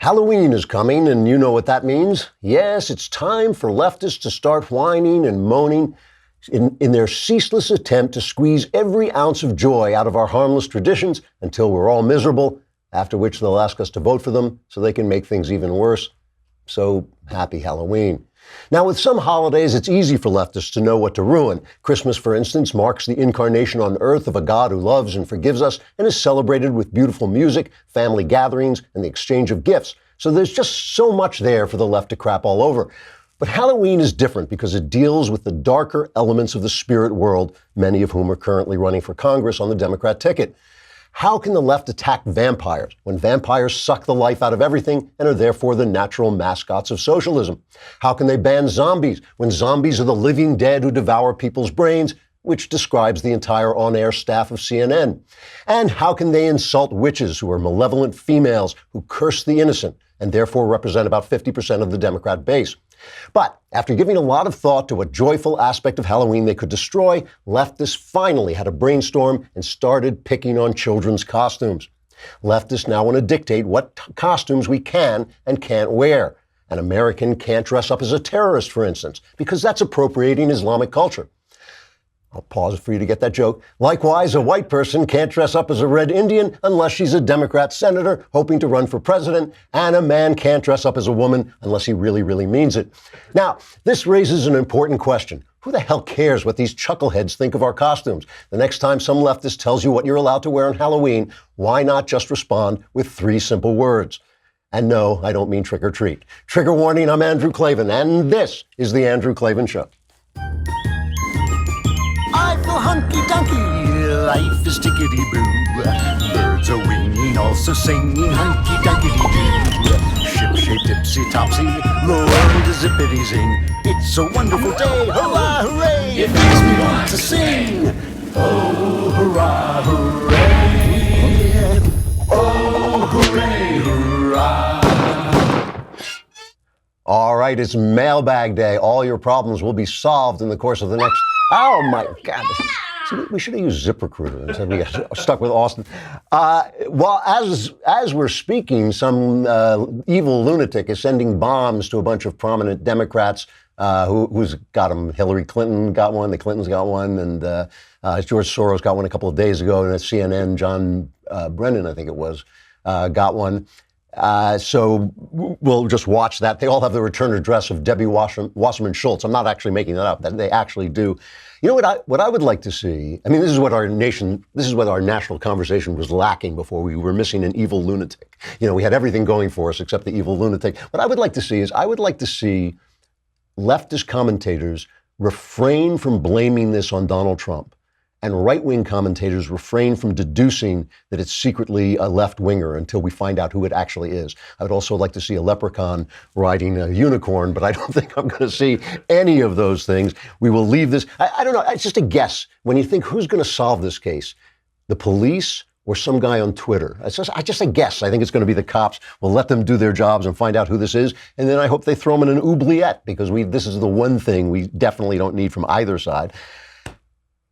Halloween is coming, and you know what that means. Yes, it's time for leftists to start whining and moaning in their ceaseless attempt to squeeze every ounce of joy out of our harmless traditions until we're all miserable, after which they'll ask us to vote for them so they can make things even worse. So, happy Halloween. Now, with some holidays, it's easy for leftists to know what to ruin. Christmas, for instance, marks the incarnation on earth of a God who loves and forgives us and is celebrated with beautiful music, family gatherings, and the exchange of gifts. So there's just so much there for the left to crap all over. But Halloween is different because it deals with the darker elements of the spirit world, many of whom are currently running for Congress on the Democrat ticket. How can the left attack vampires when vampires suck the life out of everything and are therefore the natural mascots of socialism? How can they ban zombies when zombies are the living dead who devour people's brains, which describes the entire on-air staff of CNN? And how can they insult witches who are malevolent females who curse the innocent and therefore represent about 50% of the Democrat base? But after giving a lot of thought to what joyful aspect of Halloween they could destroy, leftists finally had a brainstorm and started picking on children's costumes. Leftists now want to dictate what costumes we can and can't wear. An American can't dress up as a terrorist, for instance, because that's appropriating Islamic culture. I'll pause for you to get that joke. Likewise, a white person can't dress up as a red Indian unless she's a Democrat senator hoping to run for president, and a man can't dress up as a woman unless he really, really means it. Now, this raises an important question. Who the hell cares what these chuckleheads think of our costumes? The next time some leftist tells you what you're allowed to wear on Halloween, why not just respond with 3 simple words? And no, I don't mean trick or treat. Trigger warning, I'm Andrew Klavan, and this is The Andrew Klavan Show. I feel hunky-dunky, life is tickety-boo. Birds are winging, also singing hunky-dunky-doo. Ship-shape, tipsy-topsy, the world is zippity-zing. It's a wonderful day, hurrah, hooray! It makes me want to sing. Oh, hurrah, hooray! Oh, hooray, hurrah! All right, it's mailbag day. All your problems will be solved in the course of the next... Oh, my God. See, we should have used ZipRecruiter instead. We got stuck with Austin. Well, as we're speaking, some evil lunatic is sending bombs to a bunch of prominent Democrats who's got them. Hillary Clinton got one, the Clintons got one, and George Soros got one a couple of days ago, and at CNN, John Brennan, I think it was, got one. So we'll just watch that. They all have the return address of Debbie Wasserman Schultz. I'm not actually making that up. That they actually do. You know what I would like to see? I mean, this is what our national conversation was lacking before. We were missing an evil lunatic. You know, we had everything going for us except the evil lunatic. What I would like to see is leftist commentators refrain from blaming this on Donald Trump, and right-wing commentators refrain from deducing that it's secretly a left-winger until we find out who it actually is. I would also like to see a leprechaun riding a unicorn, but I don't think I'm going to see any of those things. We will leave this. I don't know. It's just a guess. When you think who's going to solve this case, the police or some guy on Twitter? It's just a guess. I think it's going to be the cops. We'll let them do their jobs and find out who this is, and then I hope they throw them in an oubliette, because this is the one thing we definitely don't need from either side.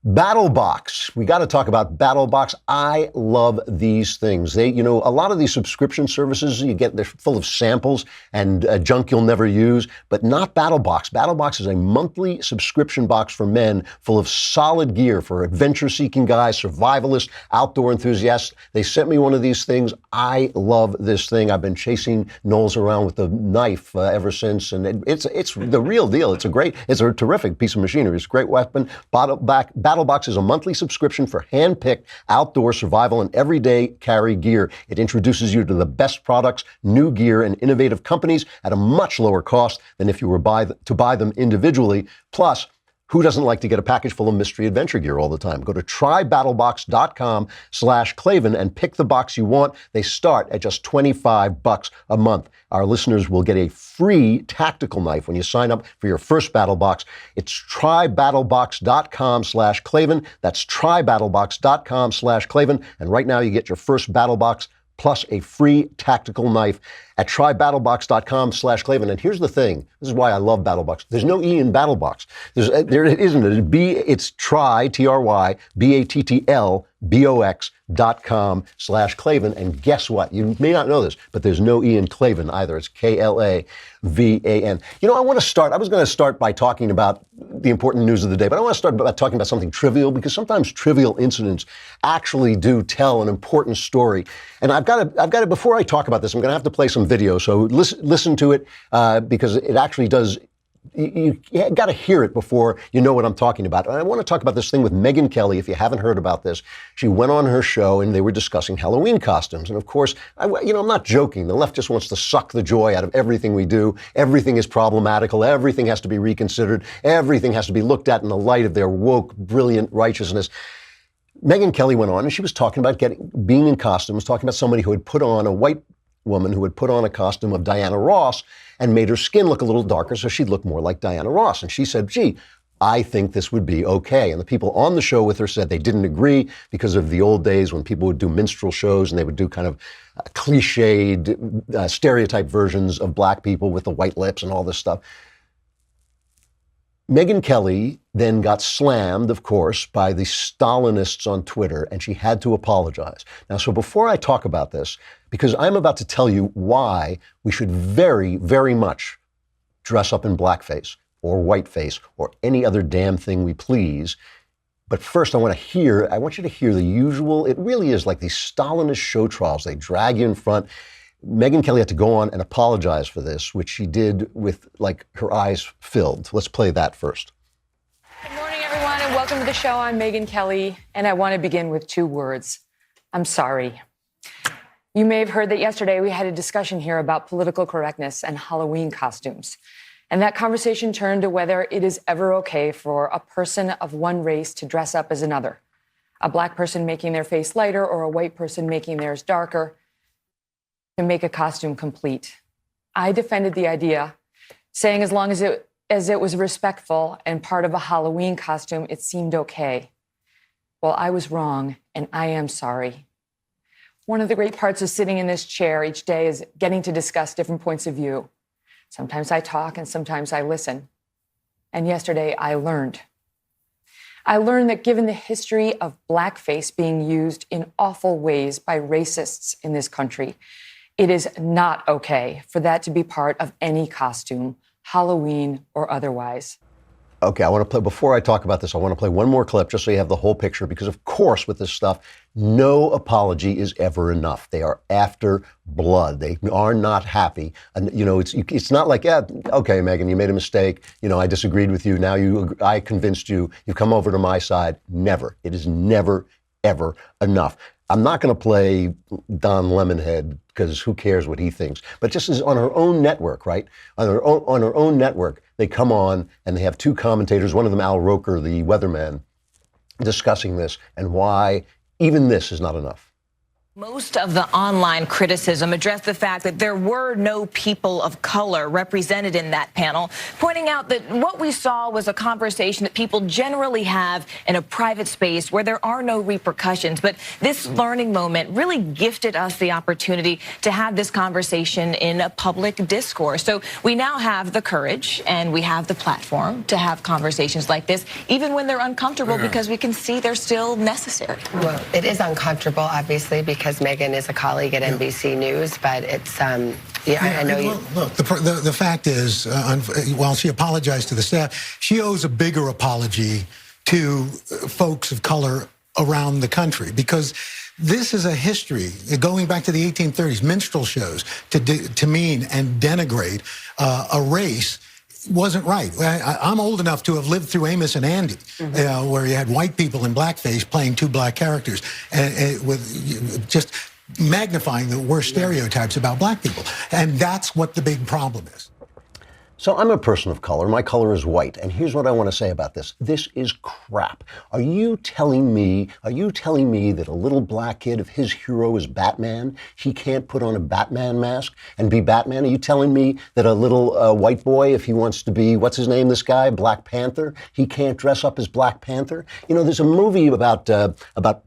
BattleBox. We got to talk about BattleBox. I love these things. A lot of these subscription services they're full of samples and junk you'll never use, but not BattleBox. BattleBox is a monthly subscription box for men full of solid gear for adventure-seeking guys, survivalists, outdoor enthusiasts. They sent me one of these things. I love this thing. I've been chasing Knowles around with a knife ever since, and it's the real deal. It's a terrific piece of machinery. It's a great weapon. BattleBox is a monthly subscription for hand-picked outdoor survival and everyday carry gear. It introduces you to the best products, new gear, and innovative companies at a much lower cost than if you were to buy them individually. Plus, who doesn't like to get a package full of mystery adventure gear all the time? Go to trybattlebox.com/Klavan and pick the box you want. They start at just $25 a month. Our listeners will get a free tactical knife when you sign up for your first BattleBox. It's trybattlebox.com/Klavan. That's trybattlebox.com/Klavan. And right now you get your first BattleBox plus a free tactical knife at trybattlebox.com/Klavan. And here's the thing. This is why I love BattleBox. There's no E in BattleBox. There isn't. It's try, T-R-Y, B-A-T-T-L, box.com/Klavan. And guess what? You may not know this, but there's no E in Klavan either. It's Klavan. I want to start. I was going to start by talking about the important news of the day, but I want to start by talking about something trivial, because sometimes trivial incidents actually do tell an important story. And I've got to, before I talk about this, I'm going to have to play some video. So listen to it, because it actually does. You got to hear it before you know what I'm talking about. And I want to talk about this thing with Megyn Kelly. If you haven't heard about this, she went on her show and they were discussing Halloween costumes. And of course, I'm not joking. The left just wants to suck the joy out of everything we do. Everything is problematical. Everything has to be reconsidered. Everything has to be looked at in the light of their woke, brilliant righteousness. Megyn Kelly went on and she was talking about being in costumes, talking about somebody who had put on a white woman who had put on a costume of Diana Ross and made her skin look a little darker so she'd look more like Diana Ross. And she said, gee, I think this would be okay. And the people on the show with her said they didn't agree because of the old days when people would do minstrel shows and they would do kind of cliched, stereotype versions of black people with the white lips and all this stuff. Megyn Kelly then got slammed, of course, by the Stalinists on Twitter, and she had to apologize. Now, so before I talk about this, because I'm about to tell you why we should very, very much dress up in blackface or whiteface or any other damn thing we please. But first, I want you to hear the usual. It really is like these Stalinist show trials. They drag you in front. Megyn Kelly had to go on and apologize for this, which she did with, like, her eyes filled. Let's play that first. Good morning, everyone, and welcome to the show. I'm Megyn Kelly, and I want to begin with 2 words. I'm sorry. You may have heard that yesterday we had a discussion here about political correctness and Halloween costumes. And that conversation turned to whether it is ever okay for a person of one race to dress up as another. A black person making their face lighter or a white person making theirs darker to make a costume complete. I defended the idea, saying as long as it was respectful and part of a Halloween costume, it seemed okay. Well, I was wrong, and I am sorry. One of the great parts of sitting in this chair each day is getting to discuss different points of view. Sometimes I talk and sometimes I listen. And yesterday I learned. I learned that given the history of blackface being used in awful ways by racists in this country, it is not okay for that to be part of any costume, Halloween or otherwise. Okay, before I talk about this, I want to play one more clip just so you have the whole picture, because of course with this stuff, no apology is ever enough. They are after blood. They are not happy. And, it's not like, yeah, okay, Megyn, you made a mistake. I disagreed with you. Now I convinced you. You've come over to my side. Never. It is never, ever enough. I'm not going to play Don Lemonhead because who cares what he thinks. But just as on her own network, right? On her own network, they come on and they have 2 commentators, one of them Al Roker, the weatherman, discussing this and why even this is not enough. Most of the online criticism addressed the fact that there were no people of color represented in that panel, pointing out that what we saw was a conversation that people generally have in a private space where there are no repercussions. But this learning moment really gifted us the opportunity to have this conversation in a public discourse. So we now have the courage and we have the platform to have conversations like this, even when they're uncomfortable, because we can see they're still necessary. Well, it is uncomfortable, obviously, because Megyn is a colleague at NBC News, but it's, I know you... Look, the fact is, while she apologized to the staff, she owes a bigger apology to folks of color around the country, because this is a history going back to the 1830s, minstrel shows to demean and denigrate a race wasn't right. I'm old enough to have lived through Amos and Andy, where you had white people in blackface playing 2 black characters, and with just magnifying the worst stereotypes about black people. And that's what the big problem is. So I'm a person of color. My color is white. And here's what I want to say about this. This is crap. Are you telling me that a little black kid, if his hero is Batman, he can't put on a Batman mask and be Batman? Are you telling me that a little white boy, if he wants to be, what's his name, this guy, Black Panther, he can't dress up as Black Panther? There's a movie about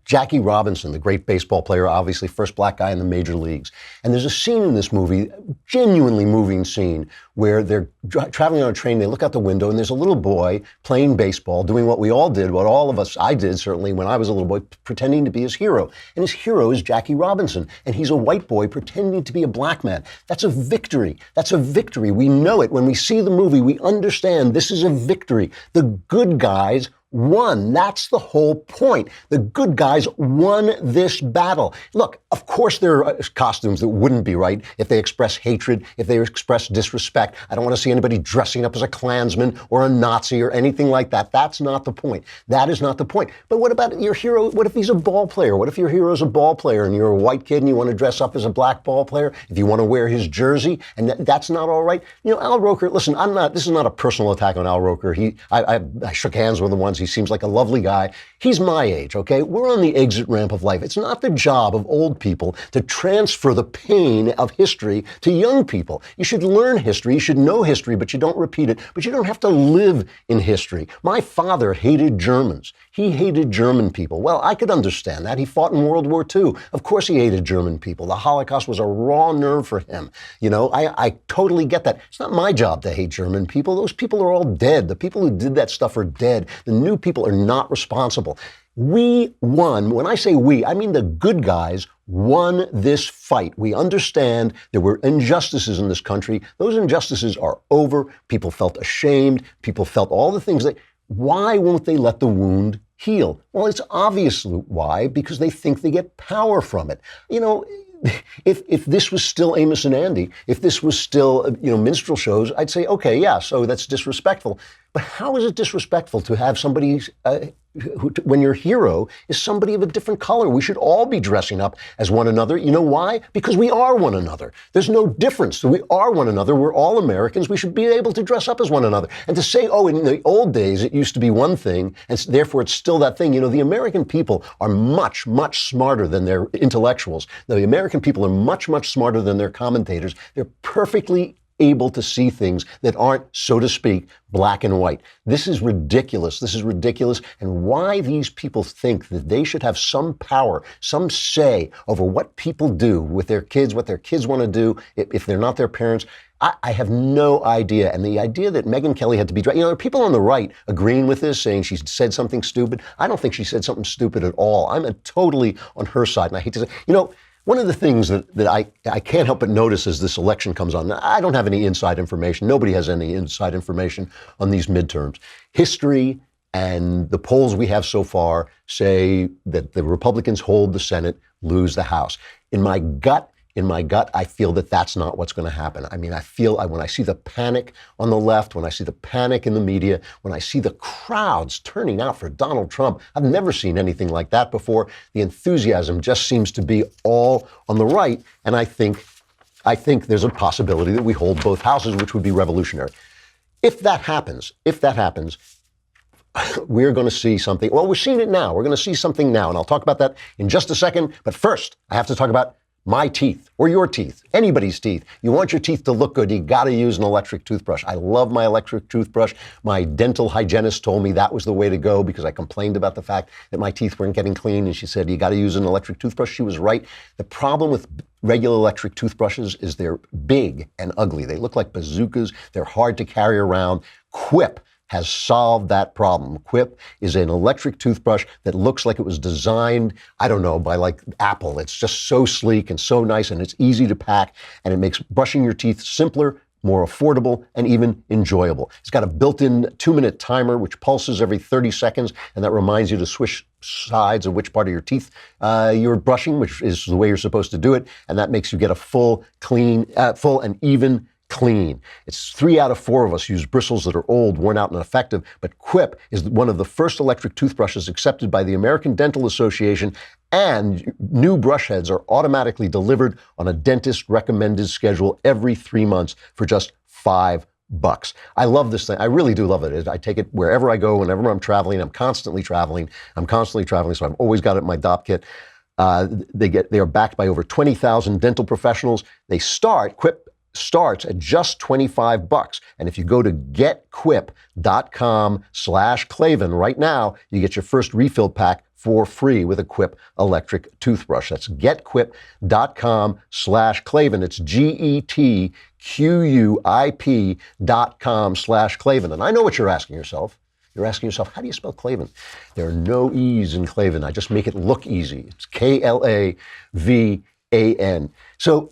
Jackie Robinson, the great baseball player, obviously first black guy in the major leagues. And there's a scene in this movie, genuinely moving scene, where they're traveling on a train, they look out the window and there's a little boy playing baseball, doing what we all did, what all of us, I did certainly when I was a little boy, pretending to be his hero. And his hero is Jackie Robinson. And he's a white boy pretending to be a black man. That's a victory. That's a victory. We know it. When we see the movie, we understand this is a victory. The good guys won. That's the whole point. The good guys won this battle. Look, of course there are costumes that wouldn't be right if they express hatred, if they express disrespect. I don't want to see anybody dressing up as a Klansman or a Nazi or anything like that. That's not the point. That is not the point. But what about your hero? What if he's a ball player? What if your hero is a ball player and you're a white kid and you want to dress up as a black ball player? If you want to wear his jersey and that's not all right? You know, Al Roker, listen, this is not a personal attack on Al Roker. I shook hands with him once. He seems like a lovely guy. He's my age, okay? We're on the exit ramp of life. It's not the job of old people to transfer the pain of history to young people. You should learn history. You should know history, but you don't repeat it. But you don't have to live in history. My father hated Germans. He hated German people. Well, I could understand that. He fought in World War II. Of course he hated German people. The Holocaust was a raw nerve for him. You know, I totally get that. It's not my job to hate German people. Those people are all dead. The people who did that stuff are dead. The new people are not responsible. We won. When I say we, I mean the good guys won this fight. We understand there were injustices in this country. Those injustices are over. People felt ashamed. People felt all the things that, why won't they let the wound heal? Well, it's obviously why, because they think they get power from it. You know, if this was still Amos and Andy, if this was still, minstrel shows, I'd say, okay, yeah, so that's disrespectful. But how is it disrespectful to have somebody when your hero is somebody of a different color? We should all be dressing up as one another. You know why? Because we are one another. There's no difference. We are one another. We're all Americans. We should be able to dress up as one another. And to say, oh, in the old days, it used to be one thing, and therefore it's still that thing. You know, the American people are much, much smarter than their intellectuals. The American people are much, much smarter than their commentators. They're perfectly able to see things that aren't, so to speak, black and white. This is ridiculous. This is ridiculous. And why these people think that they should have some power, some say over what people do with their kids, what their kids want to do if they're not their parents, I have no idea. And the idea that Megyn Kelly had to be, there are people on the right agreeing with this, saying she said something stupid. I don't think she said something stupid at all. I'm totally on her side. And I hate to say, one of the things that I can't help but notice as this election comes on, I don't have any inside information. Nobody has any inside information on these midterms. History and the polls we have so far say that the Republicans hold the Senate, lose the House. In my gut, I feel that that's not what's going to happen. I mean, when I see the panic on the left, when I see the panic in the media, when I see the crowds turning out for Donald Trump, I've never seen anything like that before. The enthusiasm just seems to be all on the right. And I think there's a possibility that we hold both houses, which would be revolutionary. If that happens, we're going to see something. Well, we're seeing it now. We're going to see something now. And I'll talk about that in just a second. But first, I have to talk about my teeth, or your teeth, anybody's teeth. You want your teeth to look good, you got to use an electric toothbrush. I love my electric toothbrush. My dental hygienist told me that was the way to go because I complained about the fact that my teeth weren't getting clean, and she said, you got to use an electric toothbrush. She was right. The problem with regular electric toothbrushes is they're big and ugly. They look like bazookas. They're hard to carry around. Quip has solved that problem. Quip is an electric toothbrush that looks like it was designed, I don't know, by like Apple. It's just so sleek and so nice, and it's easy to pack, and it makes brushing your teeth simpler, more affordable, and even enjoyable. It's got a built-in 2-minute timer which pulses every 30 seconds, and that reminds you to switch sides of which part of your teeth you're brushing, which is the way you're supposed to do it, and that makes you get a full and even clean. It's 3 out of 4 of us use bristles that are old, worn out, and ineffective, but Quip is one of the first electric toothbrushes accepted by the American Dental Association, and new brush heads are automatically delivered on a dentist-recommended schedule every 3 months for just $5. I love this thing. I really do love it. I take it wherever I go, whenever I'm traveling. I'm constantly traveling, so I've always got it in my DOP kit. They are backed by over 20,000 dental professionals. Quip starts at just $25. And if you go to getquip.com/Klavan right now, you get your first refill pack for free with a Quip electric toothbrush. That's getquip.com/Klavan. It's GETQUIP.com/Klavan. And I know what you're asking yourself. You're asking yourself, how do you spell Klavan? There are no E's in Klavan. I just make it look easy. It's Klavan. So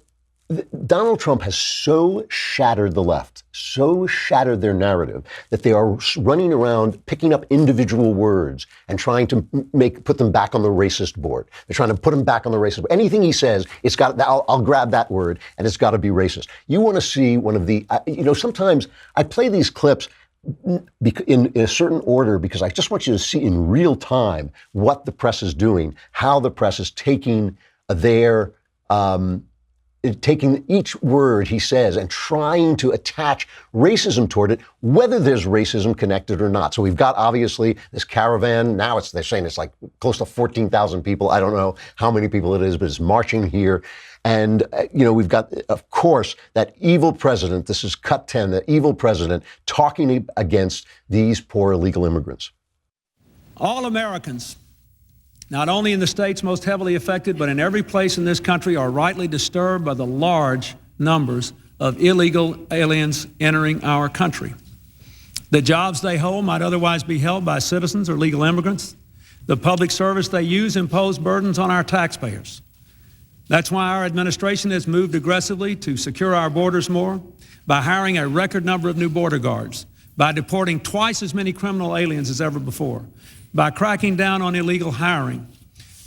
Donald Trump has so shattered the left, so shattered their narrative, that they are running around picking up individual words and trying to put them back on the racist board. They're trying to put him back on the racist board. Anything he says, I'll grab that word, and it's got to be racist. You want to see one of the, sometimes I play these clips in a certain order because I just want you to see in real time what the press is doing, how the press is taking taking each word he says and trying to attach racism toward it, whether there's racism connected or not. So we've got, obviously, this caravan. Now they're saying it's like close to 14,000 people. I don't know how many people it is, but it's marching here. And, we've got, of course, that evil president. This is cut 10, the evil president talking against these poor illegal immigrants. All Americans, not only in the states most heavily affected, but in every place in this country, are rightly disturbed by the large numbers of illegal aliens entering our country. The jobs they hold might otherwise be held by citizens or legal immigrants. The public service they use impose burdens on our taxpayers. That's why our administration has moved aggressively to secure our borders more, by hiring a record number of new border guards, by deporting twice as many criminal aliens as ever before, by cracking down on illegal hiring,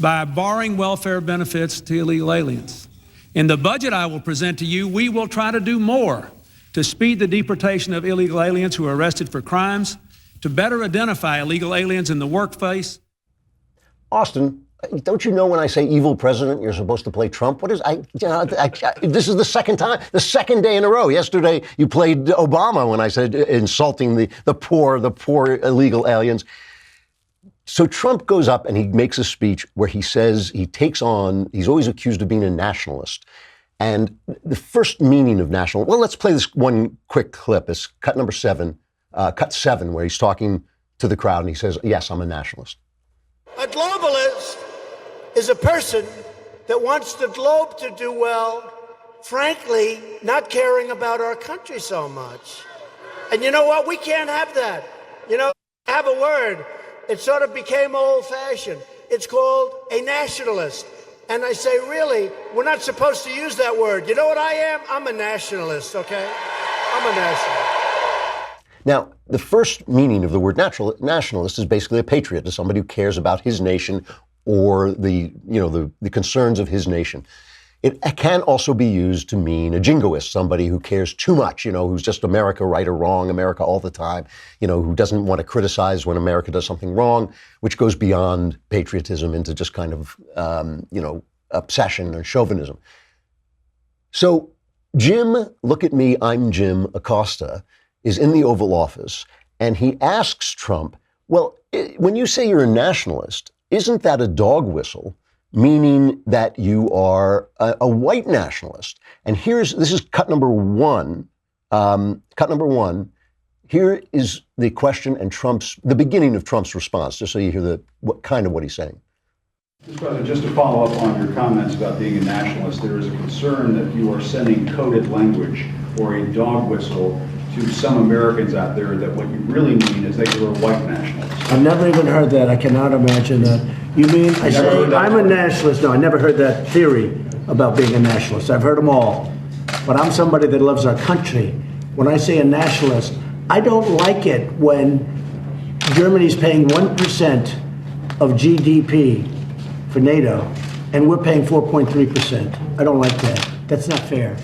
by barring welfare benefits to illegal aliens. In the budget I will present to you, we will try to do more to speed the deportation of illegal aliens who are arrested for crimes, to better identify illegal aliens in the workplace. Austin, don't you know when I say evil president, you're supposed to play Trump? What is this is the second day in a row. Yesterday you played Obama when I said insulting the poor illegal aliens. So Trump goes up and he makes a speech where he says he's always accused of being a nationalist. And the first meaning of let's play this one quick clip. It's cut 7, where he's talking to the crowd and he says, yes, I'm a nationalist. A globalist is a person that wants the globe to do well, frankly, not caring about our country so much. And you know what? We can't have that. I have a word. It sort of became old-fashioned. It's called a nationalist. And I say, really, we're not supposed to use that word. You know what I am? I'm a nationalist, okay? I'm a nationalist. Now, the first meaning of the word nationalist is basically a patriot, is somebody who cares about his nation or the concerns of his nation. It can also be used to mean a jingoist, somebody who cares too much, who's just America right or wrong, America all the time, who doesn't want to criticize when America does something wrong, which goes beyond patriotism into just kind of, obsession or chauvinism. So Jim, look at me, I'm Jim Acosta, is in the Oval Office, and he asks Trump, well, when you say you're a nationalist, isn't that a dog whistle? Meaning that you are a white nationalist. And this is cut number 1. Here is the question and the beginning of Trump's response, just so you hear what he's saying. Mr. President, just to follow up on your comments about being a nationalist, there is a concern that you are sending coded language or a dog whistle to some Americans out there that what you really mean is that you're a white nationalist. I've never even heard that. I cannot imagine that. You mean I say I'm a nationalist? No, I never heard that theory about being a nationalist. I've heard them all. But I'm somebody that loves our country. When I say a nationalist, I don't like it when Germany's paying 1% of GDP for NATO and we're paying 4.3%. I don't like that. That's not fair.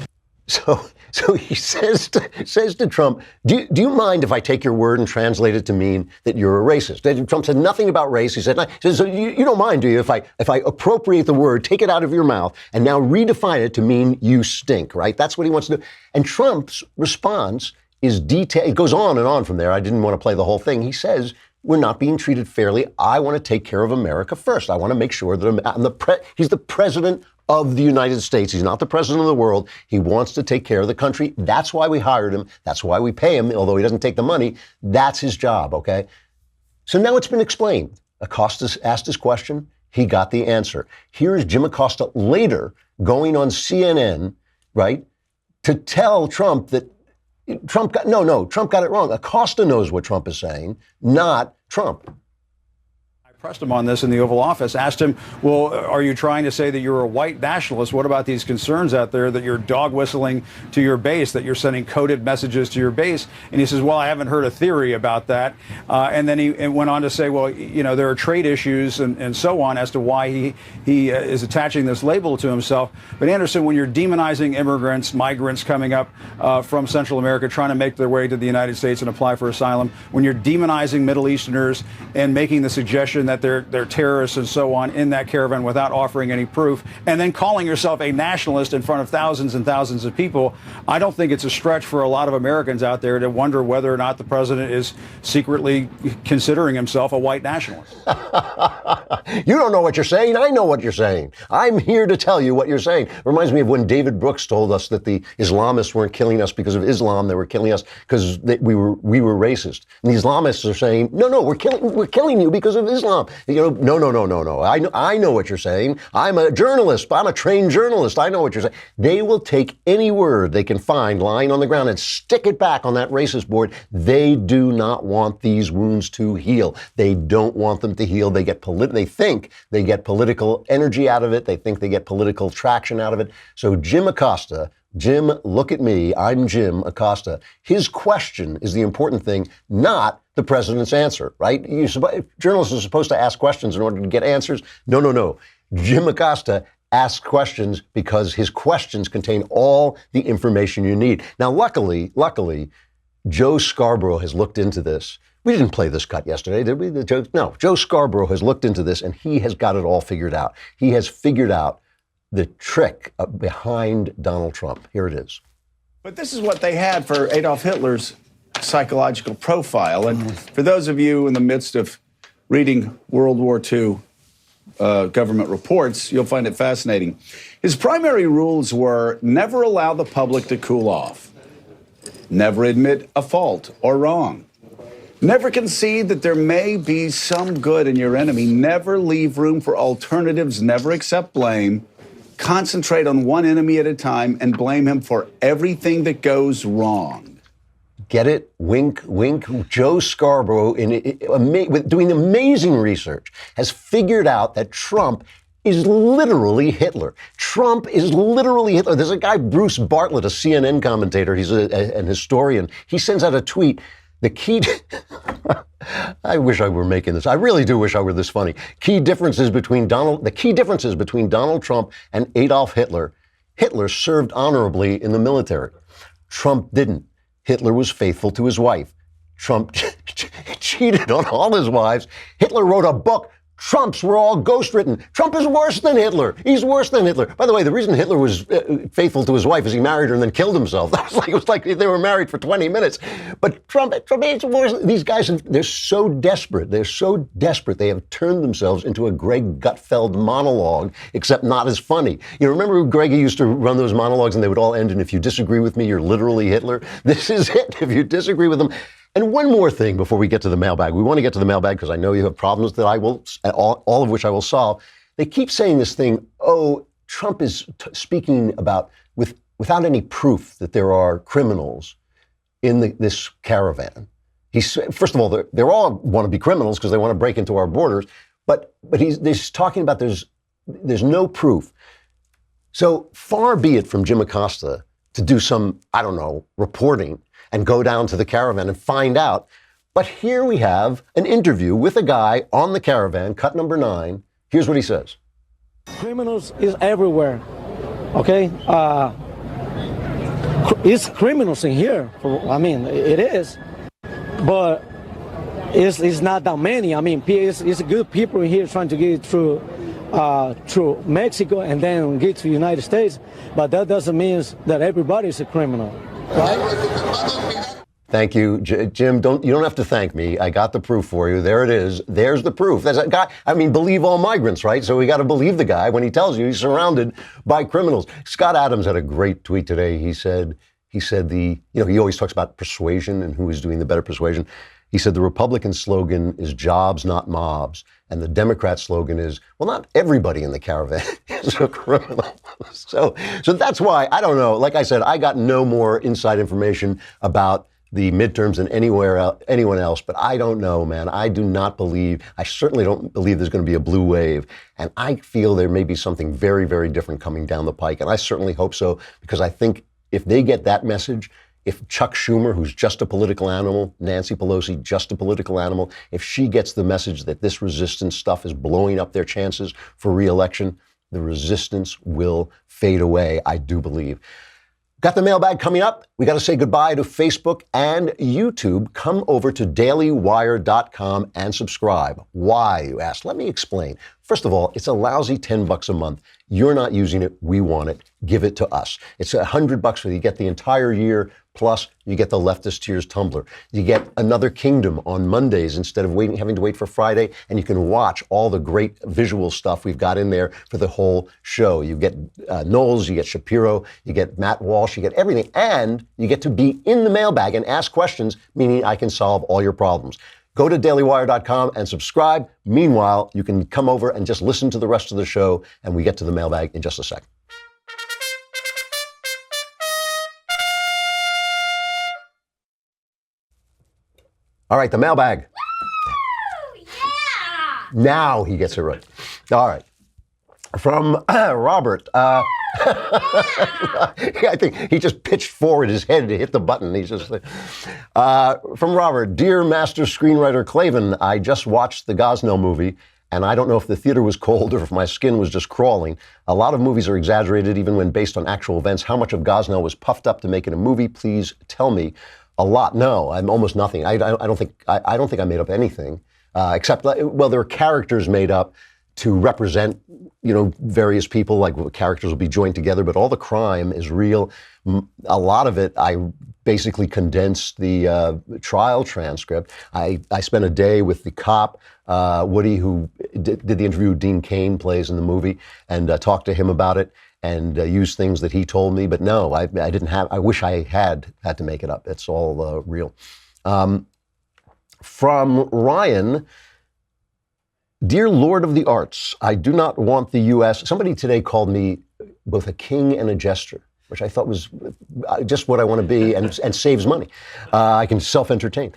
So he says to Trump, do you mind if I take your word and translate it to mean that you're a racist? Trump said nothing about race. He said, so you don't mind, do you, if I appropriate the word, take it out of your mouth, and now redefine it to mean you stink, right? That's what he wants to do. And Trump's response is detailed. It goes on and on from there. I didn't want to play the whole thing. He says, we're not being treated fairly. I want to take care of America first. I want to make sure that he's the president of the United States. He's not the president of the world. He wants to take care of the country. That's why we hired him. That's why we pay him, although he doesn't take the money. That's his job, okay? So now it's been explained. Acosta asked his question. He got the answer. Here's Jim Acosta later going on CNN, right, to tell Trump that Trump got it wrong. Acosta knows what Trump is saying, not Trump. Pressed him on this in the Oval Office, asked him, well, are you trying to say that you're a white nationalist? What about these concerns out there that you're dog whistling to your base, that you're sending coded messages to your base? And he says, well, I haven't heard a theory about that. And then he went on to say, well, you know, there are trade issues and so on as to why he is attaching this label to himself. But Anderson, when you're demonizing immigrants, migrants coming up from Central America, trying to make their way to the United States and apply for asylum, when you're demonizing Middle Easterners and making the suggestion that they're terrorists and so on in that caravan without offering any proof, and then calling yourself a nationalist in front of thousands and thousands of people, I don't think it's a stretch for a lot of Americans out there to wonder whether or not the president is secretly considering himself a white nationalist. You don't know what you're saying. I know what you're saying. I'm here to tell you what you're saying. It reminds me of when David Brooks told us that the Islamists weren't killing us because of Islam. They were killing us because we were racist. And the Islamists are saying, no, we're killing you because of Islam. You know, no. I know what you're saying. I'm a journalist. I'm a trained journalist. I know what you're saying. They will take any word they can find lying on the ground and stick it back on that racist board. They do not want these wounds to heal. They don't want them to heal. They think they get political energy out of it. They think they get political traction out of it. So Jim Acosta, Jim, look at me. I'm Jim Acosta. His question is the important thing, not the president's answer, right? Journalists are supposed to ask questions in order to get answers. No. Jim Acosta asks questions because his questions contain all the information you need. Now, luckily, Joe Scarborough has looked into this. We didn't play this cut yesterday, did we? No, Joe Scarborough has looked into this and he has got it all figured out. He has figured out the trick behind Donald Trump. Here it is. But this is what they had for Adolf Hitler's psychological profile. And for those of you in the midst of reading World War II government reports, you'll find it fascinating. His primary rules were never allow the public to cool off, never admit a fault or wrong, never concede that there may be some good in your enemy, never leave room for alternatives, never accept blame, concentrate on one enemy at a time and blame him for everything that goes wrong. Get it? Wink, wink. Joe Scarborough, doing amazing research, has figured out that Trump is literally Hitler. Trump is literally Hitler. There's a guy, Bruce Bartlett, a CNN commentator. He's an historian. He sends out a tweet. The key... I wish I were making this. I really do wish I were this funny. The key differences between Donald Trump and Adolf Hitler. Hitler served honorably in the military. Trump didn't. Hitler was faithful to his wife. Trump cheated on all his wives. Hitler wrote a book. Trump's were all ghostwritten. Trump is worse than Hitler. He's worse than Hitler. By the way, the reason Hitler was faithful to his wife is he married her and then killed himself. It was like they were married for 20 minutes. But Trump is worse. These guys, they're so desperate. They're so desperate. They have turned themselves into a Greg Gutfeld monologue, except not as funny. You remember Greg used to run those monologues and they would all end in, if you disagree with me, you're literally Hitler. This is it. If you disagree with him. And one more thing before we get to the mailbag. We want to get to the mailbag because I know you have problems that I will, all of which I will solve. They keep saying this thing, Trump is speaking about without any proof that there are criminals in this caravan. First of all, they all want to be criminals because they want to break into our borders. But he's talking about there's no proof. So far be it from Jim Acosta to do some, reporting and go down to the caravan and find out. But here we have an interview with a guy on the caravan, cut number 9. Here's what he says. Criminals is everywhere, okay? It's criminals in here. It is. But it's not that many. It's good people in here trying to get through Mexico and then get to the United States. But that doesn't mean that everybody is a criminal. Right? Thank you, Jim. You don't have to thank me. I got the proof for you. There it is. There's the proof. There's a guy. I mean, believe all migrants, right? So we got to believe the guy when he tells you he's surrounded by criminals. Scott Adams had a great tweet today. He said he always talks about persuasion and who is doing the better persuasion. He said the Republican slogan is jobs, not mobs. And the Democrat slogan is, well, not everybody in the caravan is a criminal. So that's why, I don't know. Like I said, I got no more inside information about the midterms than anyone else, but I don't know, man. I certainly don't believe there's going to be a blue wave. And I feel there may be something very, very different coming down the pike. And I certainly hope so, because I think if they get that message, if Chuck Schumer, who's just a political animal, Nancy Pelosi, just a political animal, if she gets the message that this resistance stuff is blowing up their chances for re-election, the resistance will fade away, I do believe. Got the mailbag coming up. We got to say goodbye to Facebook and YouTube. Come over to dailywire.com and subscribe. Why, you ask? Let me explain. First of all, it's a lousy $10 a month. You're not using it. We want it. Give it to us. It's $100 for you. You get the entire year, plus you get the Leftist Tears tumbler. You get Another Kingdom on Mondays instead of having to wait for Friday, and you can watch all the great visual stuff we've got in there for the whole show. You get Knowles, you get Shapiro, you get Matt Walsh, you get everything, and you get to be in the mailbag and ask questions, meaning I can solve all your problems. Go to dailywire.com and subscribe. Meanwhile, you can come over and just listen to the rest of the show, and we get to the mailbag in just a second. All right, the mailbag. Woo! Yeah! Now he gets it right. All right. From Robert. I think he just pitched forward his head to hit the button. He's just from Robert. Dear master screenwriter Klavan, I just watched the Gosnell movie, and I don't know if the theater was cold or if my skin was just crawling. A lot of movies are exaggerated, even when based on actual events. How much of Gosnell was puffed up to make it a movie? Please tell me. A lot. No, I'm almost nothing. I don't think I made up anything, except, well, there are characters made up to represent, various people, like characters will be joined together, but all the crime is real. A lot of it, I basically condensed the trial transcript. I spent a day with the cop, Woody, who did the interview Dean Cain plays in the movie, and talked to him about it, and use things that he told me. But no, I didn't have, I wish I had to make it up. It's all real. From Ryan, dear Lord of the Arts, I do not want the U.S. Somebody today called me both a king and a jester, which I thought was just what I want to be, and saves money. I can self-entertain.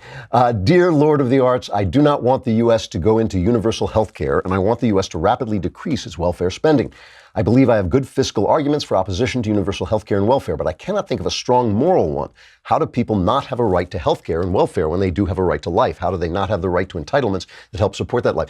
Dear Lord of the Arts, I do not want the U.S. to go into universal health care, and I want the U.S. to rapidly decrease its welfare spending. I believe I have good fiscal arguments for opposition to universal health care and welfare, but I cannot think of a strong moral one. How do people not have a right to health care and welfare when they do have a right to life? How do they not have the right to entitlements that help support that life?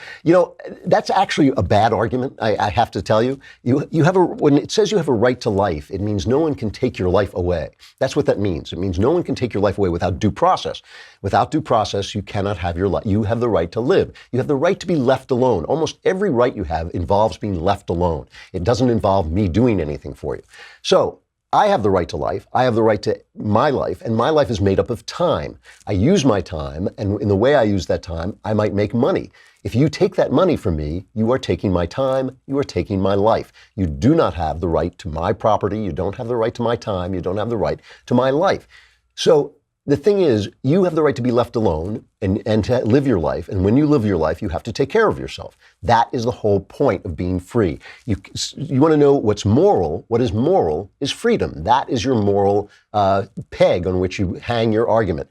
That's actually a bad argument, I have to tell you. When it says you have a right to life, it means no one can take your life away. That's what that means. It means no one can take your life away without due process. Without due process, you cannot have your life. You have the right to live. You have the right to be left alone. Almost every right you have involves being left alone. It doesn't involve me doing anything for you. So I have the right to life. I have the right to my life, and my life is made up of time. I use my time, and in the way I use that time, I might make money. If you take that money from me, you are taking my time, you are taking my life. You do not have the right to my property, you don't have the right to my time, you don't have the right to my life. So the thing is, you have the right to be left alone and to live your life. And when you live your life, you have to take care of yourself. That is the whole point of being free. You want to know what's moral? What is moral is freedom. That is your moral peg on which you hang your argument.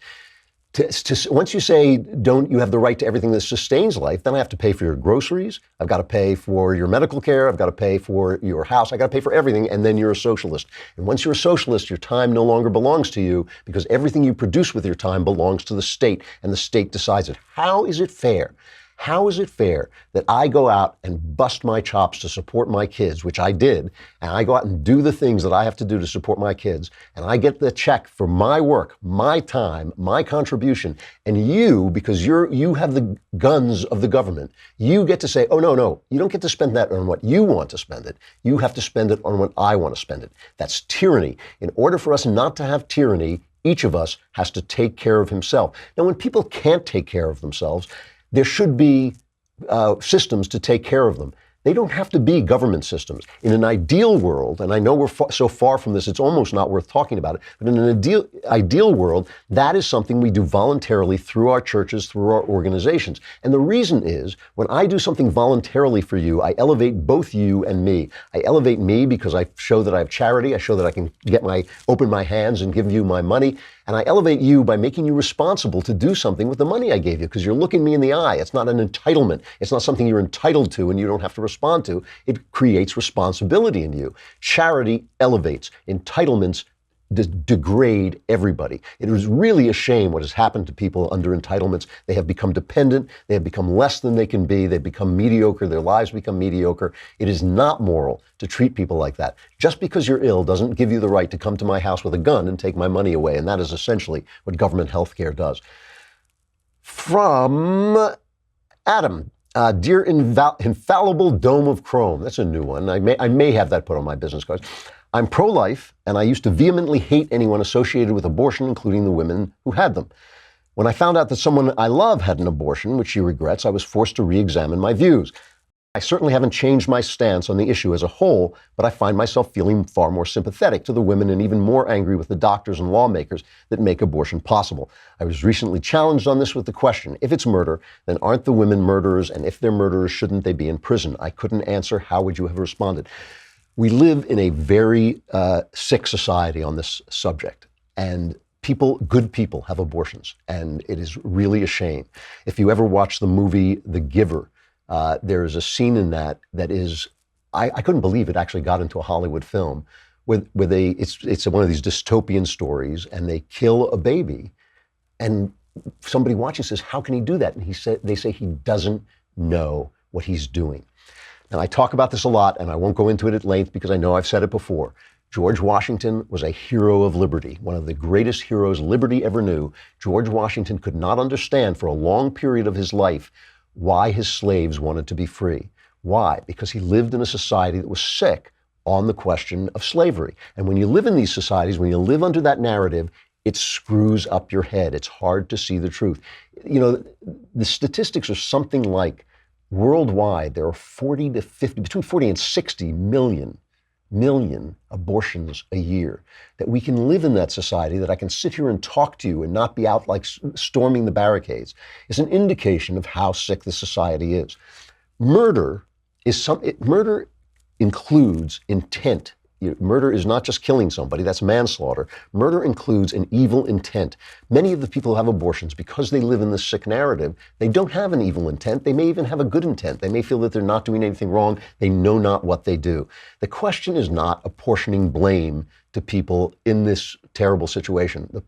Once you say, don't you have the right to everything that sustains life, then I have to pay for your groceries, I've got to pay for your medical care, I've got to pay for your house, I've got to pay for everything, and then you're a socialist. And once you're a socialist, your time no longer belongs to you, because everything you produce with your time belongs to the state, and the state decides it. How is it fair? How is it fair that I go out and bust my chops to support my kids, which I did, and I go out and do the things that I have to do to support my kids, and I get the check for my work, my time, my contribution, and you, because you have the guns of the government, you get to say, oh, no, you don't get to spend that on what you want to spend it. You have to spend it on what I want to spend it. That's tyranny. In order for us not to have tyranny, Each of us has to take care of himself. Now, when people can't take care of themselves, there should be systems to take care of them. They don't have to be government systems. In an ideal world, and I know we're so far from this, it's almost not worth talking about it, but in an ideal world, that is something we do voluntarily through our churches, through our organizations. And the reason is, when I do something voluntarily for you, I elevate both you and me. I elevate me because I show that I have charity, I show that I can open my hands and give you my money, and I elevate you by making you responsible to do something with the money I gave you, because you're looking me in the eye. It's not an entitlement. It's not something you're entitled to and you don't have to respond to. It creates responsibility in you. Charity elevates. Entitlements degrade everybody. It is really a shame what has happened to people under entitlements. They have become dependent. They have become less than they can be. They become mediocre. Their lives become mediocre. It is not moral to treat people like that. Just because you're ill doesn't give you the right to come to my house with a gun and take my money away. And that is essentially what government health care does. From Adam. Dear Infallible Dome of Chrome. That's a new one. I may have that put on my business cards. I'm pro-life, and I used to vehemently hate anyone associated with abortion, including the women who had them. When I found out that someone I love had an abortion, which she regrets, I was forced to re-examine my views. I certainly haven't changed my stance on the issue as a whole, but I find myself feeling far more sympathetic to the women and even more angry with the doctors and lawmakers that make abortion possible. I was recently challenged on this with the question, if it's murder, then aren't the women murderers? And if they're murderers, shouldn't they be in prison? I couldn't answer. How would you have responded? We live in a very sick society on this subject, and good people have abortions, and it is really a shame. If you ever watch the movie The Giver, there is a scene in that is, I couldn't believe it actually got into a Hollywood film, it's one of these dystopian stories, and they kill a baby, and somebody watching says, how can he do that? And they say he doesn't know what he's doing. Now, I talk about this a lot, and I won't go into it at length because I know I've said it before. George Washington was a hero of liberty, one of the greatest heroes liberty ever knew. George Washington could not understand for a long period of his life why his slaves wanted to be free. Why? Because he lived in a society that was sick on the question of slavery. And when you live in these societies, when you live under that narrative, it screws up your head. It's hard to see the truth. You know, the statistics are something like, worldwide, there are between 40 and 60 million abortions a year. That we can live in that society, that I can sit here and talk to you and not be out like storming the barricades, is an indication of how sick this society is. Murder includes intent. Murder is not just killing somebody, that's manslaughter. Murder includes an evil intent. Many of the people who have abortions, because they live in this sick narrative, they don't have an evil intent. They may even have a good intent. They may feel that they're not doing anything wrong. They know not what they do. The question is not apportioning blame to people in this terrible situation.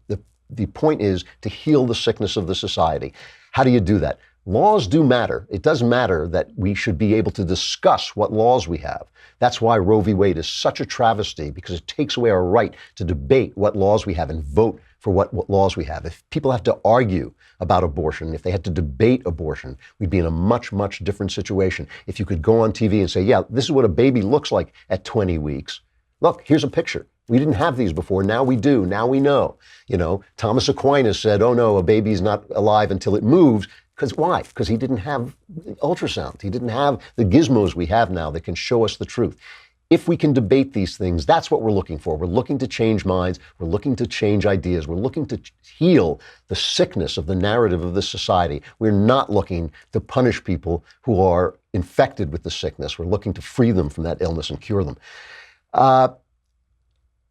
The point is to heal the sickness of the society. How do you do that? Laws do matter. It does matter that we should be able to discuss what laws we have. That's why Roe v. Wade is such a travesty, because it takes away our right to debate what laws we have and vote for what laws we have. If people have to argue about abortion, if they had to debate abortion, we'd be in a much, much different situation. If you could go on TV and say, yeah, this is what a baby looks like at 20 weeks. Look, here's a picture. We didn't have these before. Now we do. Now we know. You know, Thomas Aquinas said, oh no, a baby's not alive until it moves. Because why? Because he didn't have ultrasound. He didn't have the gizmos we have now that can show us the truth. If we can debate these things, that's what we're looking for. We're looking to change minds. We're looking to change ideas. We're looking to heal the sickness of the narrative of this society. We're not looking to punish people who are infected with the sickness. We're looking to free them from that illness and cure them.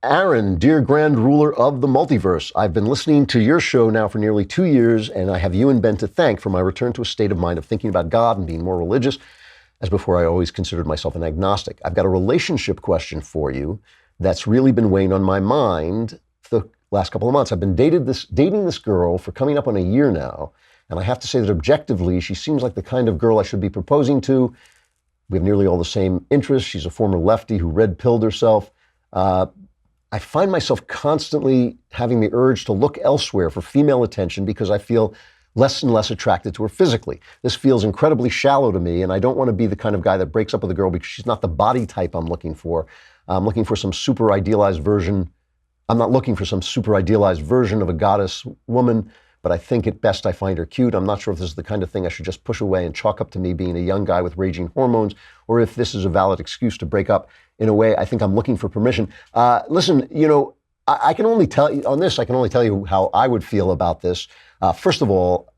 Aaron, dear grand ruler of the multiverse, I've been listening to your show now for nearly 2 years, and I have you and Ben to thank for my return to a state of mind of thinking about God and being more religious. As before, I always considered myself an agnostic. I've got a relationship question for you that's really been weighing on my mind for the last couple of months. I've been dating this girl for coming up on a year now, and I have to say that objectively, she seems like the kind of girl I should be proposing to. We have nearly all the same interests. She's a former lefty who red-pilled herself. I find myself constantly having the urge to look elsewhere for female attention because I feel less and less attracted to her physically. This feels incredibly shallow to me, and I don't want to be the kind of guy that breaks up with a girl because she's not the body type I'm looking for. I'm looking for some super idealized version I'm not looking for some super idealized version of a goddess woman, but I think at best I find her cute. I'm not sure if this is the kind of thing I should just push away and chalk up to me being a young guy with raging hormones, or if this is a valid excuse to break up. In a way, I think I'm looking for permission. Listen, I can only tell you on this. I can only tell you how I would feel about this. First of all,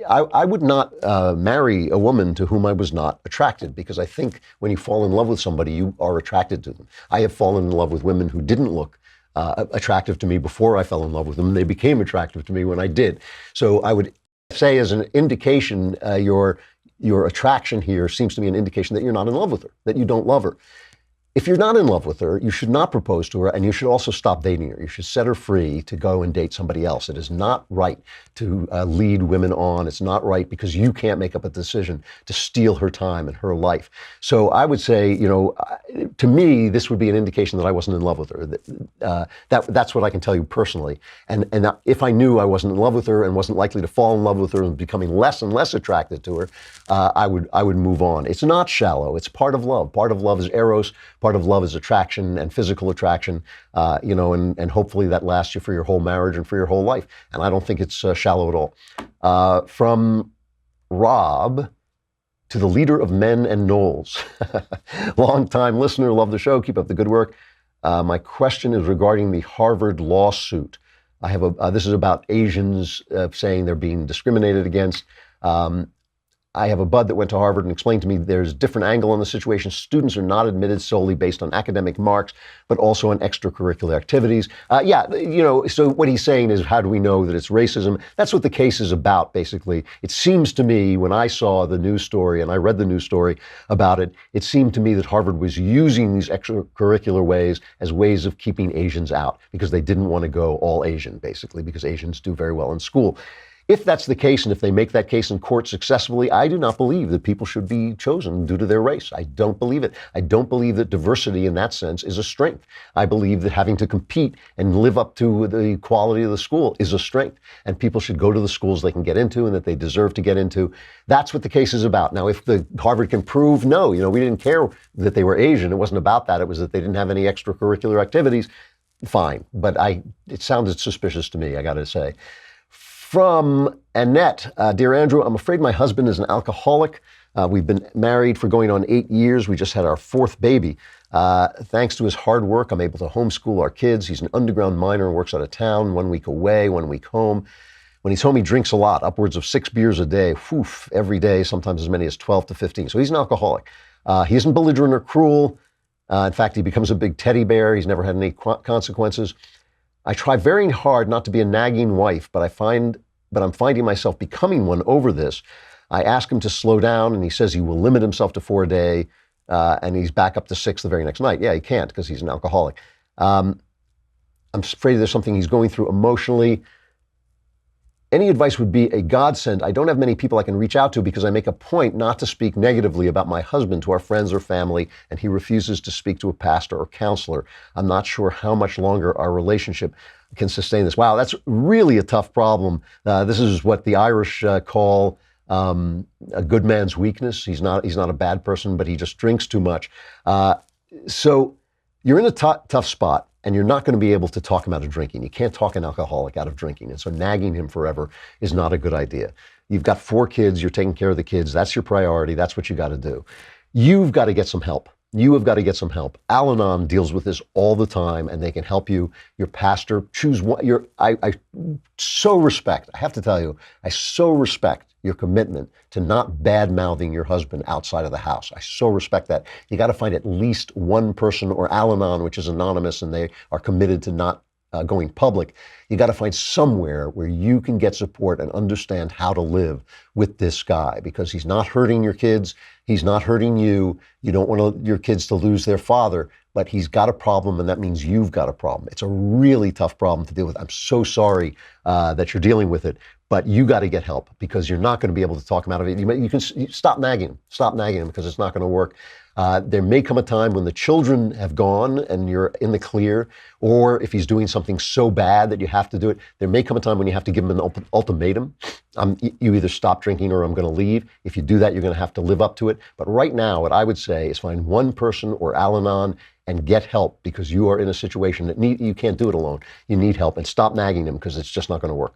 I would not marry a woman to whom I was not attracted, because I think when you fall in love with somebody, you are attracted to them. I have fallen in love with women who didn't look attractive to me before I fell in love with them. They became attractive to me when I did. So I would say, as an indication, your attraction here seems to be an indication that you're not in love with her, that you don't love her. If you're not in love with her, you should not propose to her, and you should also stop dating her. You should set her free to go and date somebody else. It is not right to lead women on. It's not right because you can't make up a decision to steal her time and her life. So I would say, to me, this would be an indication that I wasn't in love with her. That's what I can tell you personally. And if I knew I wasn't in love with her and wasn't likely to fall in love with her and becoming less and less attracted to her, I would move on. It's not shallow. It's part of love. Part of love is eros. Part of love is attraction and physical attraction, and hopefully that lasts you for your whole marriage and for your whole life. And I don't think it's shallow at all. From Rob to the leader of Men and Knowles. Long-time listener, love the show, keep up the good work. My question is regarding the Harvard lawsuit. I have this is about Asians saying they're being discriminated against. I have a bud that went to Harvard and explained to me there's a different angle on the situation. Students are not admitted solely based on academic marks, but also on extracurricular activities. So what he's saying is, how do we know that it's racism? That's what the case is about, basically. It seems to me, when I saw the news story and I read the news story about it, it seemed to me that Harvard was using these extracurricular ways as ways of keeping Asians out, because they didn't want to go all Asian, basically, because Asians do very well in school. If that's the case, and if they make that case in court successfully, I do not believe that people should be chosen due to their race. I don't believe it. I don't believe that diversity in that sense is a strength. I believe that having to compete and live up to the quality of the school is a strength, and people should go to the schools they can get into and that they deserve to get into. That's what the case is about. Now, if the Harvard can prove, no, we didn't care that they were Asian. It wasn't about that. It was that they didn't have any extracurricular activities. Fine. But it sounded suspicious to me, I got to say. From Annette, dear Andrew, I'm afraid my husband is an alcoholic. We've been married for going on 8 years. We just had our 4th baby. Thanks to his hard work, I'm able to homeschool our kids. He's an underground miner and works out of town, 1 week away, 1 week home. When he's home, he drinks a lot, upwards of 6 beers a day, every day, sometimes as many as 12 to 15. So he's an alcoholic. He isn't belligerent or cruel. In fact, he becomes a big teddy bear. He's never had any consequences. I try very hard not to be a nagging wife, but I'm finding myself becoming one over this. I ask him to slow down, and he says he will limit himself to 4 a day, and he's back up to 6 the very next night. Yeah, he can't because he's an alcoholic. I'm afraid there's something he's going through emotionally. Any advice would be a godsend. I don't have many people I can reach out to because I make a point not to speak negatively about my husband to our friends or family, and he refuses to speak to a pastor or counselor. I'm not sure how much longer our relationship can sustain this. Wow, that's really a tough problem. This is what the Irish call a good man's weakness. He's not a bad person, but he just drinks too much. So you're in a tough spot, and you're not going to be able to talk him out of drinking. You can't talk an alcoholic out of drinking. And so nagging him forever is not a good idea. You've got 4 kids. You're taking care of the kids. That's your priority. That's what you got to do. You've got to get some help. You have got to get some help. Al-Anon deals with this all the time, and they can help you. Your pastor, choose one. I so respect, I have to tell you, I so respect your commitment to not bad-mouthing your husband outside of the house. I so respect that. You got to find at least one person, or Al-Anon, which is anonymous, and they are committed to not going public. You got to find somewhere where you can get support and understand how to live with this guy, because he's not hurting your kids. He's not hurting you. You don't want your kids to lose their father, but he's got a problem, and that means you've got a problem. It's a really tough problem to deal with. I'm so sorry that you're dealing with it, but you got to get help, because you're not going to be able to talk him out of it. You can stop nagging him. Stop nagging him, because it's not going to work. There may come a time when the children have gone and you're in the clear, or if he's doing something so bad that you have to do it, there may come a time when you have to give him an ultimatum. You either stop drinking or I'm going to leave. If you do that, you're going to have to live up to it. But right now, what I would say is find one person or Al-Anon and get help, because you are in a situation that you can't do it alone. You need help, and stop nagging them, because it's just not going to work.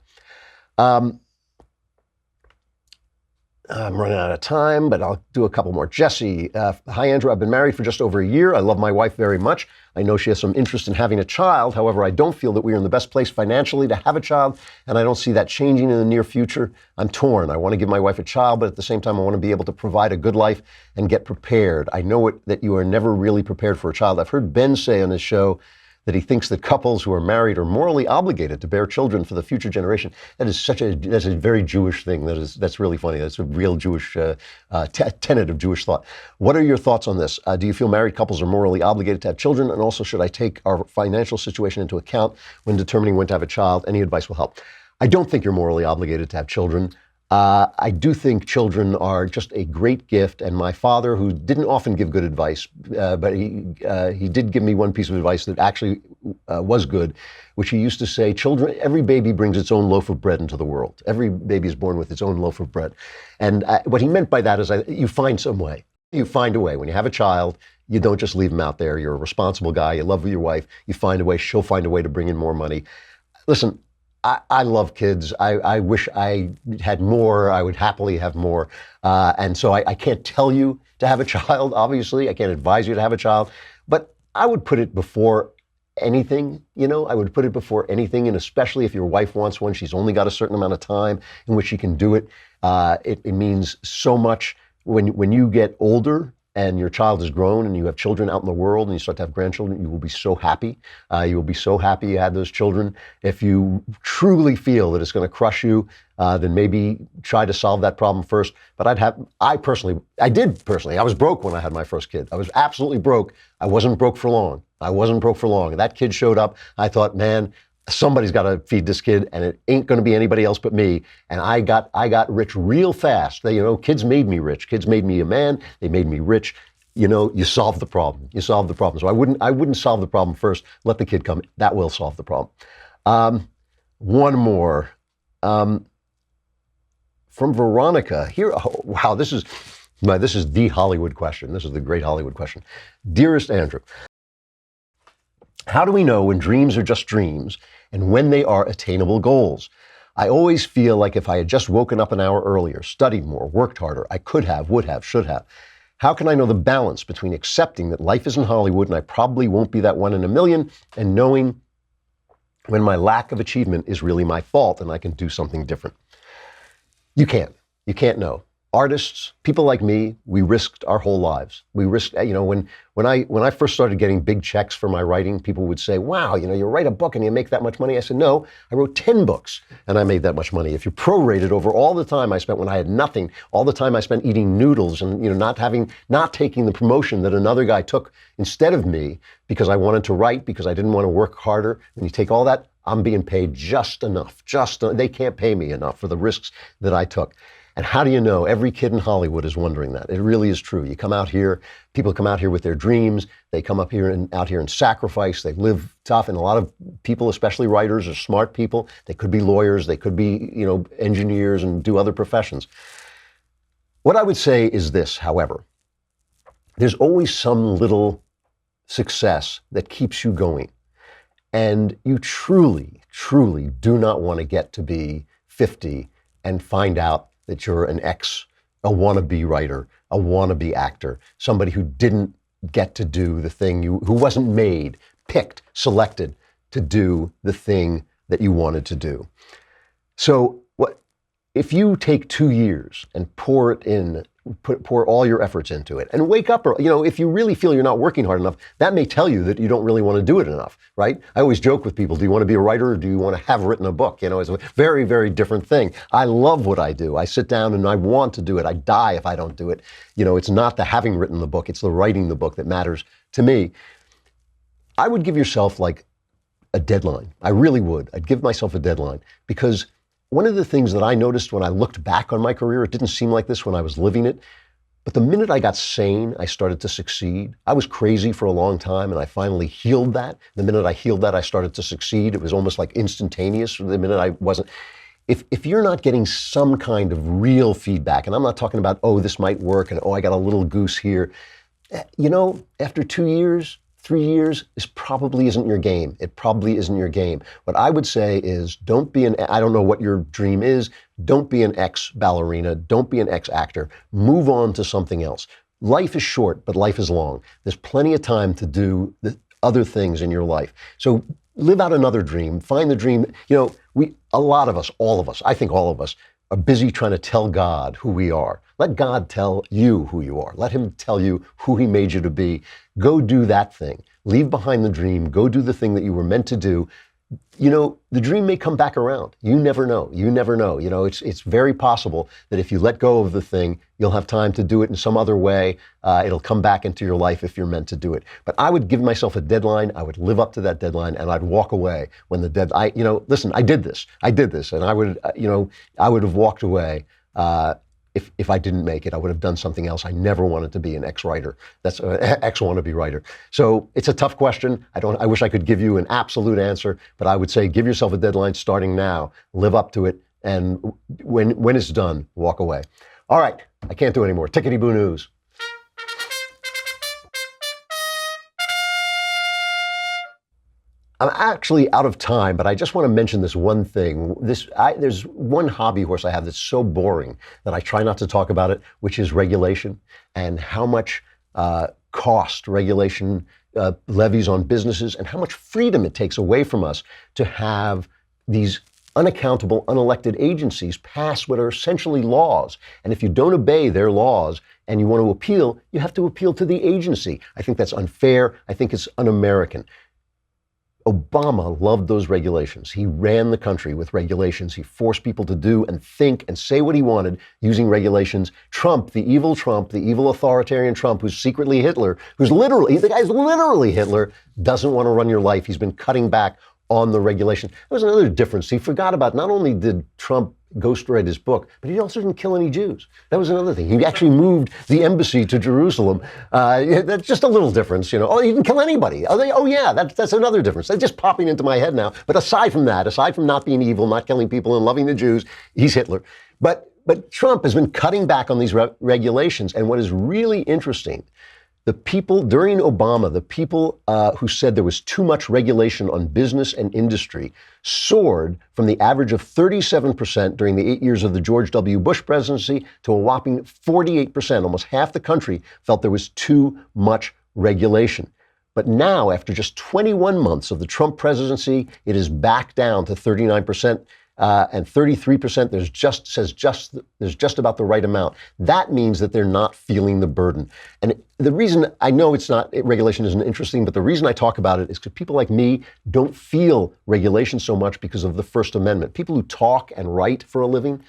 I'm running out of time, but I'll do a couple more. Jesse, hi Andrew, I've been married for just over a year. I love my wife very much. I know she has some interest in having a child. However, I don't feel that we are in the best place financially to have a child, and I don't see that changing in the near future. I'm torn. I want to give my wife a child, but at the same time, I want to be able to provide a good life and get prepared. I know that you are never really prepared for a child. I've heard Ben say on this show that he thinks that couples who are married are morally obligated to bear children for the future generation. That's a very Jewish thing. That's really funny. That's a real Jewish tenet of Jewish thought. What are your thoughts on this? Do you feel married couples are morally obligated to have children? And also, should I take our financial situation into account when determining when to have a child? Any advice will help. I don't think you're morally obligated to have children. I do think children are just a great gift, and my father, who didn't often give good advice, but he did give me one piece of advice that actually was good, which he used to say, every baby brings its own loaf of bread into the world. Every baby is born with its own loaf of bread. And what he meant by that is you find some way. You find a way. When you have a child, you don't just leave him out there. You're a responsible guy. You love your wife. You find a way. She'll find a way to bring in more money. Listen, I love kids. I wish I had more. I would happily have more. And so I can't tell you to have a child, obviously. I can't advise you to have a child. But I would put it before anything, I would put it before anything. And especially if your wife wants one, she's only got a certain amount of time in which she can do it. It means so much when you get older and your child is grown and you have children out in the world and you start to have grandchildren. You will be so happy. You will be so happy you had those children. If you truly feel that it's going to crush you, then maybe try to solve that problem first. But I did personally. I was broke when I had my first kid. I was absolutely broke. I wasn't broke for long. That kid showed up. I thought, man, somebody's got to feed this kid, and it ain't going to be anybody else but me. And I got rich real fast. Kids made me rich. Kids made me a man. They made me rich. You solve the problem. So I wouldn't solve the problem first. Let the kid come. That will solve the problem. One more from Veronica here. Oh, wow, this is the Hollywood question. This is the great Hollywood question. Dearest Andrew, how do we know when dreams are just dreams and when they are attainable goals? I always feel like if I had just woken up an hour earlier, studied more, worked harder, I could have, would have, should have. How can I know the balance between accepting that life isn't Hollywood and I probably won't be that one in a million, and knowing when my lack of achievement is really my fault and I can do something different? You can't know. Artists, people like me, we risked our whole lives. We risked, when I first started getting big checks for my writing, people would say, wow, you write a book and you make that much money. I said, no, I wrote 10 books and I made that much money. If you prorate it over all the time I spent when I had nothing, all the time I spent eating noodles and, not taking the promotion that another guy took instead of me because I wanted to write, because I didn't want to work harder. When you take all that, I'm being paid just enough. They can't pay me enough for the risks that I took. And how do you know? Every kid in Hollywood is wondering that. It really is true. You come out here, people come out here with their dreams. They come out here and sacrifice. They live tough. And a lot of people, especially writers, are smart people. They could be lawyers. They could be, engineers and do other professions. What I would say is this, however. There's always some little success that keeps you going. And you truly, truly do not want to get to be 50 and find out that you're a wannabe writer, a wannabe actor, somebody who didn't get to do the thing who wasn't picked, selected to do the thing that you wanted to do. So if you take 2 years and pour all your efforts into it and wake up, if you really feel you're not working hard enough, that may tell you that you don't really want to do it enough, right? I always joke with people, do you want to be a writer or do you want to have written a book? It's a very, very different thing. I love what I do. I sit down and I want to do it. I die if I don't do it. It's not the having written the book, it's the writing the book that matters to me. I would give yourself like a deadline. I really would. I'd give myself a deadline, because one of the things that I noticed when I looked back on my career, it didn't seem like this when I was living it, But the minute I got sane, I started to succeed. I was crazy for a long time, and I finally healed that. The minute I healed that, I started to succeed. It was almost like instantaneous. The minute I wasn't. If you're not getting some kind of real feedback, and I'm not talking about, oh, this might work, and oh, I got a little goose here. After 2 years, 3 years, this probably isn't your game. It probably isn't your game. What I would say is I don't know what your dream is, don't be an ex-ballerina, don't be an ex-actor. Move on to something else. Life is short, but life is long. There's plenty of time to do the other things in your life. So live out another dream, find the dream. A lot of us, all of us, I think all of us, are busy trying to tell God who we are. Let God tell you who you are. Let him tell you who he made you to be. Go do that thing. Leave behind the dream. Go do the thing that you were meant to do. The dream may come back around. You never know. You never know. It's very possible that if you let go of the thing, you'll have time to do it in some other way. It'll come back into your life if you're meant to do it. But I would give myself a deadline. I would live up to that deadline, and I'd walk away when listen, I did this, and I would have walked away. If I didn't make it, I would have done something else. I never wanted to be an ex-writer. That's an ex-wannabe writer. So it's a tough question. I wish I could give you an absolute answer, but I would say give yourself a deadline starting now, live up to it, and when it's done, walk away. All right, I can't do any more. Tickety-boo news. I'm actually out of time, but I just want to mention this one thing. There's one hobby horse I have that's so boring that I try not to talk about it, which is regulation and how much cost regulation levies on businesses and how much freedom it takes away from us to have these unaccountable, unelected agencies pass what are essentially laws. And if you don't obey their laws and you want to appeal, you have to appeal to the agency. I think that's unfair. I think it's un-American. Obama loved those regulations. He ran the country with regulations. He forced people to do and think and say what he wanted using regulations. Trump, the evil authoritarian Trump, who's secretly Hitler, the guy's literally Hitler, doesn't want to run your life. He's been cutting back on the regulation. There was another difference. He forgot about, not only did Trump ghostwrite his book, but he also didn't kill any Jews. That was another thing. He actually moved the embassy to Jerusalem. That's just a little difference, Oh, he didn't kill anybody. That's another difference. That's just popping into my head now. But aside from not being evil, not killing people and loving the Jews, he's Hitler. But Trump has been cutting back on these regulations. And what is really interesting, the people during Obama, the people who said there was too much regulation on business and industry soared from the average of 37% during the 8 years of the George W. Bush presidency to a whopping 48%. Almost half the country felt there was too much regulation. But now, after just 21 months of the Trump presidency, it is back down to 39%. And 33% there's just about the right amount. That means that they're not feeling the burden. And the reason I know regulation isn't interesting, but the reason I talk about it is because people like me don't feel regulation so much because of the First Amendment. People who talk and write for a living,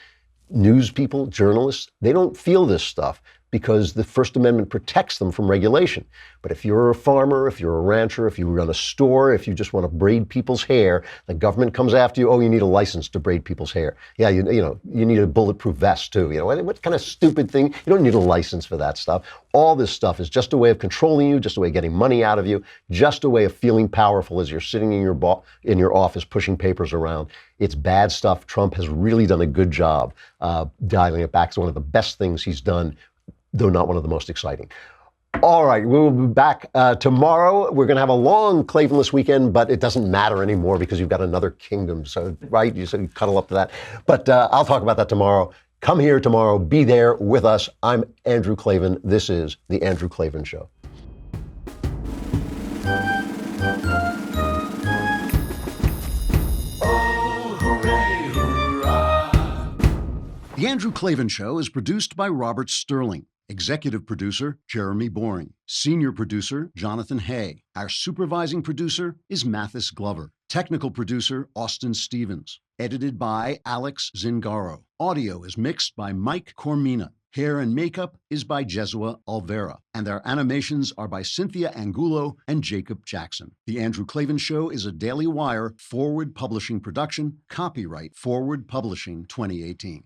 news people, journalists, they don't feel this stuff because the First Amendment protects them from regulation. But if you're a farmer, if you're a rancher, if you run a store, if you just want to braid people's hair, the government comes after you, oh, you need a license to braid people's hair. Yeah, you need a bulletproof vest too. What kind of stupid thing? You don't need a license for that stuff. All this stuff is just a way of controlling you, just a way of getting money out of you, just a way of feeling powerful as you're sitting in your office pushing papers around. It's bad stuff. Trump has really done a good job dialing it back. It's one of the best things he's done, though not one of the most exciting. All right, we will be back tomorrow. We're going to have a long Klavanless weekend, but it doesn't matter anymore because you've got another kingdom. So, right, you said cuddle up to that. But I'll talk about that tomorrow. Come here tomorrow. Be there with us. I'm Andrew Klavan. This is The Andrew Klavan Show. The Andrew Klavan Show is produced by Robert Sterling. Executive producer, Jeremy Boring. Senior producer, Jonathan Hay. Our supervising producer is Mathis Glover. Technical producer, Austin Stevens. Edited by Alex Zingaro. Audio is mixed by Mike Cormina. Hair and makeup is by Jesua Alvera. And our animations are by Cynthia Angulo and Jacob Jackson. The Andrew Klavan Show is a Daily Wire Forward Publishing production. Copyright Forward Publishing 2018.